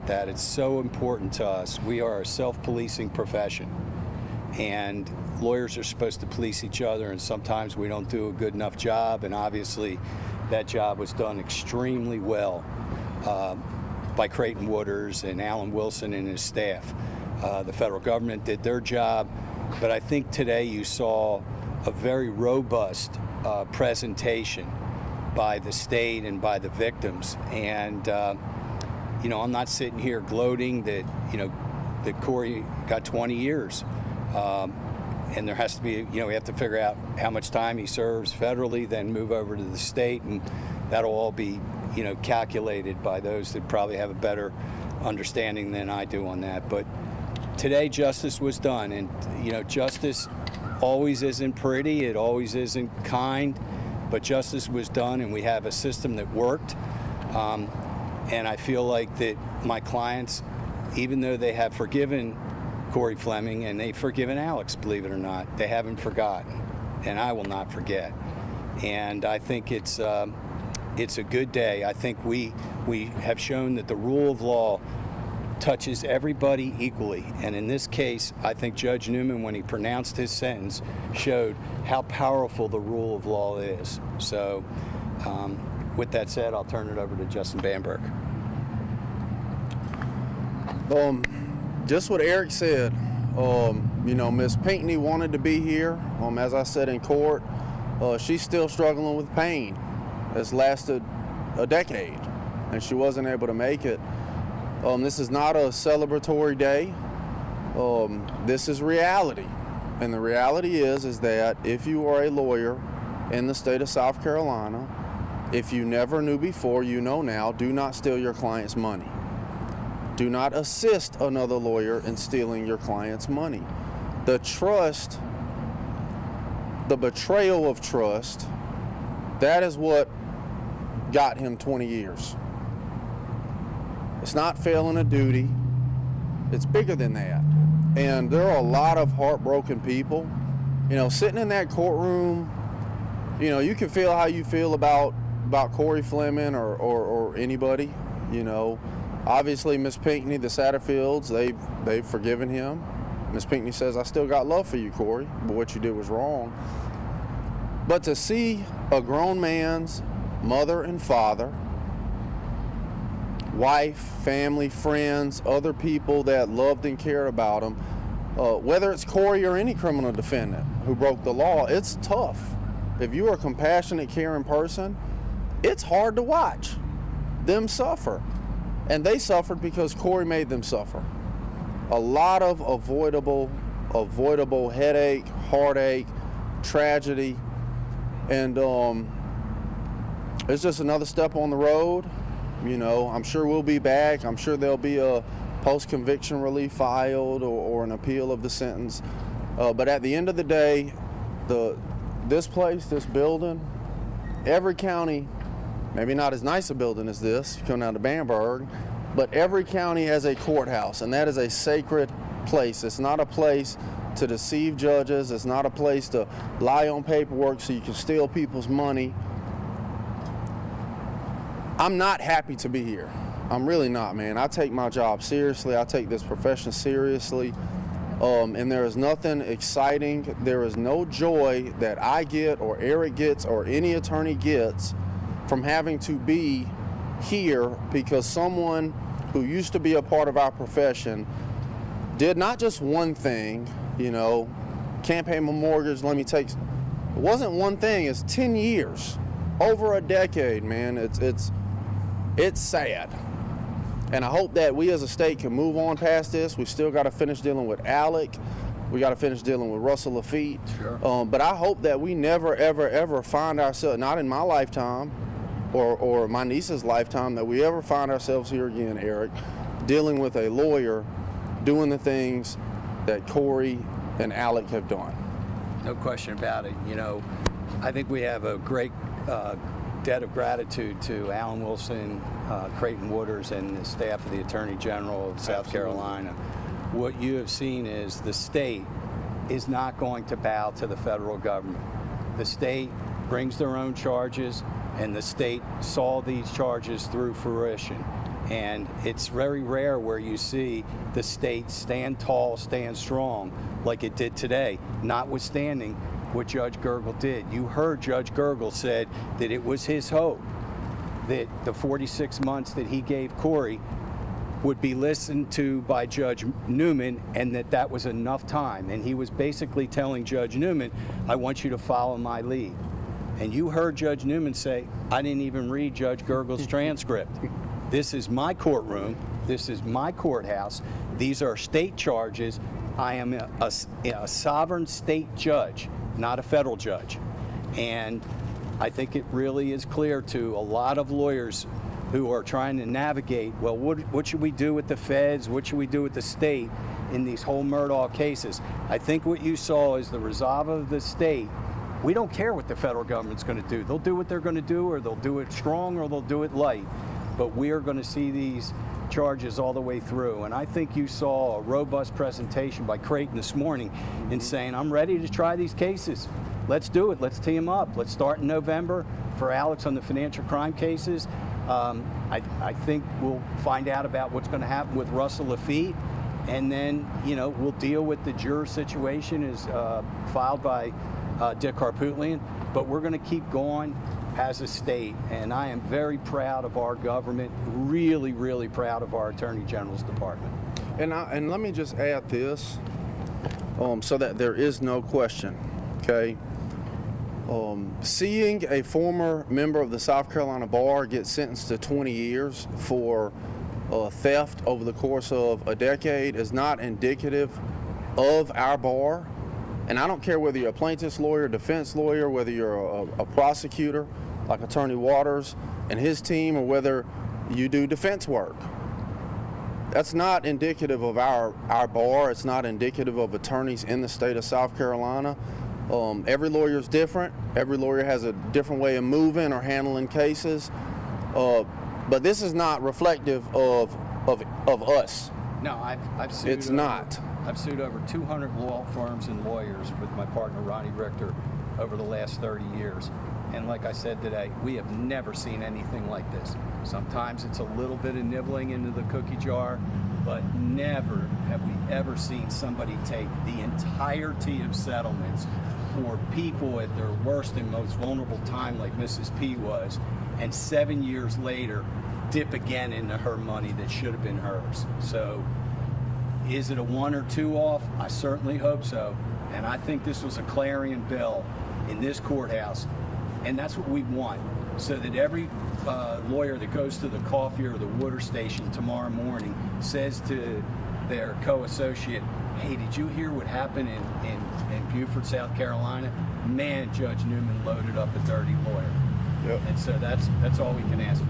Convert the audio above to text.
That it's so important to us. We are a self-policing profession, and lawyers are supposed to police each other, and sometimes we don't do a good enough job, and obviously that job was done extremely well by Creighton Wooders and Alan Wilson and his staff. The federal government did their job, but I think today you saw a very robust presentation by the state and by the victims. And you know, I'm not sitting here gloating that, you know, that Corey got 20 years. And there has to be, you know, we have to figure out how much time he serves federally, then move over to the state, and that'll all be, you know, calculated by those that probably have a better understanding than I do on that. But today justice was done, and, you know, justice always isn't pretty, it always isn't kind, but justice was done, and we have a system that worked. And I feel like that my clients, even though they have forgiven Corey Fleming and they've forgiven Alex, believe it or not, they haven't forgotten, and I will not forget. And I think it's a good day. I think we have shown that the rule of law touches everybody equally, and in this case, I think Judge Newman, when he pronounced his sentence, showed how powerful the rule of law is. So with that said, I'll turn it over to Justin Bamberg. Just what Eric said, you know, Miss Pinckney wanted to be here. As I said in court, she's still struggling with pain. It's lasted a decade, and she wasn't able to make it. This is not a celebratory day. This is reality. And the reality is that if you are a lawyer in the state of South Carolina, if you never knew before, you know now, do not steal your client's money. Do not assist another lawyer in stealing your client's money. The trust, the betrayal of trust, that is what got him 20 years. It's not failing a duty. It's bigger than that. And there are a lot of heartbroken people. You know, sitting in that courtroom, you know, you can feel how you feel about Corey Fleming or anybody, you know. Obviously, Miss Pinckney, the Satterfields, they've forgiven him. Miss Pinckney says, I still got love for you, Corey, but what you did was wrong. But to see a grown man's mother and father, wife, family, friends, other people that loved and cared about him, whether it's Corey or any criminal defendant who broke the law, it's tough. If you're a compassionate, caring person, it's hard to watch them suffer. And they suffered because Corey made them suffer. A lot of avoidable headache, heartache, tragedy, and it's just another step on the road. You know, I'm sure we'll be back. I'm sure there'll be a post-conviction relief filed or an appeal of the sentence. But at the end of the day, this place, this building, every county, maybe not as nice a building as this, coming down to Bamberg, but every county has a courthouse, and that is a sacred place. It's not a place to deceive judges. It's not a place to lie on paperwork so you can steal people's money. I'm not happy to be here. I'm really not, man. I take my job seriously. I take this profession seriously. And there is nothing exciting. There is no joy that I get or Eric gets or any attorney gets from having to be here because someone who used to be a part of our profession did not just one thing, you know, can't pay my mortgage, let me take, it wasn't one thing, it's 10 years, over a decade, man. It's sad. And I hope that we as a state can move on past this. We still got to finish dealing with Alec. We got to finish dealing with Russell Lafitte. Sure. But I hope that we never, ever, ever find ourselves, not in my lifetime or my niece's lifetime, that we ever find ourselves here again, Eric, dealing with a lawyer doing the things that Corey and Alec have done. No question about it. You know, I think we have a great debt of gratitude to Alan Wilson, Creighton Wooders, and the staff of the Attorney General of South Carolina. What you have seen is the state is not going to bow to the federal government. The state brings their own charges, and the state saw these charges through fruition. And it's very rare where you see the state stand tall, stand strong, like it did today, notwithstanding what Judge Gergel did. You heard Judge Gergel said that it was his hope that the 46 months that he gave Corey would be listened to by Judge Newman, and that was enough time. And he was basically telling Judge Newman, I want you to follow my lead. And you heard Judge Newman say, I didn't even read Judge Gergel's transcript. This is my courtroom. This is my courthouse. These are state charges. I am a sovereign state judge, not a federal judge. And I think it really is clear to a lot of lawyers who are trying to navigate, well, what should we do with the feds? What should we do with the state in these whole Murdaugh cases? I think what you saw is the resolve of the state. We don't care what the federal government's going to do. They'll do what they're going to do, or they'll do it strong, or they'll do it light. But we are going to see these charges all the way through. And I think you saw a robust presentation by Creighton this morning in saying, I'm ready to try these cases. Let's do it. Let's tee them up. Let's start in November for Alex on the financial crime cases. I think we'll find out about what's going to happen with Russell Lafitte. And then, we'll deal with the juror situation as filed by Dick Harpootlian. But we're going to keep going as a state, and I am very proud of our government, really, really proud of our Attorney General's department. And let me just add this, so that there is no question, okay? Seeing a former member of the South Carolina Bar get sentenced to 20 years for theft over the course of a decade is not indicative of our bar. And I don't care whether you're a plaintiff's lawyer, defense lawyer, whether you're a prosecutor like Attorney Waters and his team, or whether you do defense work. That's not indicative of our bar. It's not indicative of attorneys in the state of South Carolina. Every lawyer is different. Every lawyer has a different way of moving or handling cases. But this is not reflective of us. No, I've sued. It's not. I've sued over 200 law firms and lawyers with my partner Ronnie Richter over the last 30 years. And like I said today, we have never seen anything like this. Sometimes it's a little bit of nibbling into the cookie jar, but never have we ever seen somebody take the entirety of settlements for people at their worst and most vulnerable time like Mrs. P was, and 7 years later dip again into her money that should have been hers. So is it a 1 or 2 off? I certainly hope so. And I think this was a clarion bell in this courthouse. And that's what we want, so that every lawyer that goes to the coffee or the water station tomorrow morning says to their co-associate, hey, did you hear what happened in Beaufort, South Carolina? Man, Judge Newman loaded up a dirty lawyer. Yep. And so that's all we can ask for.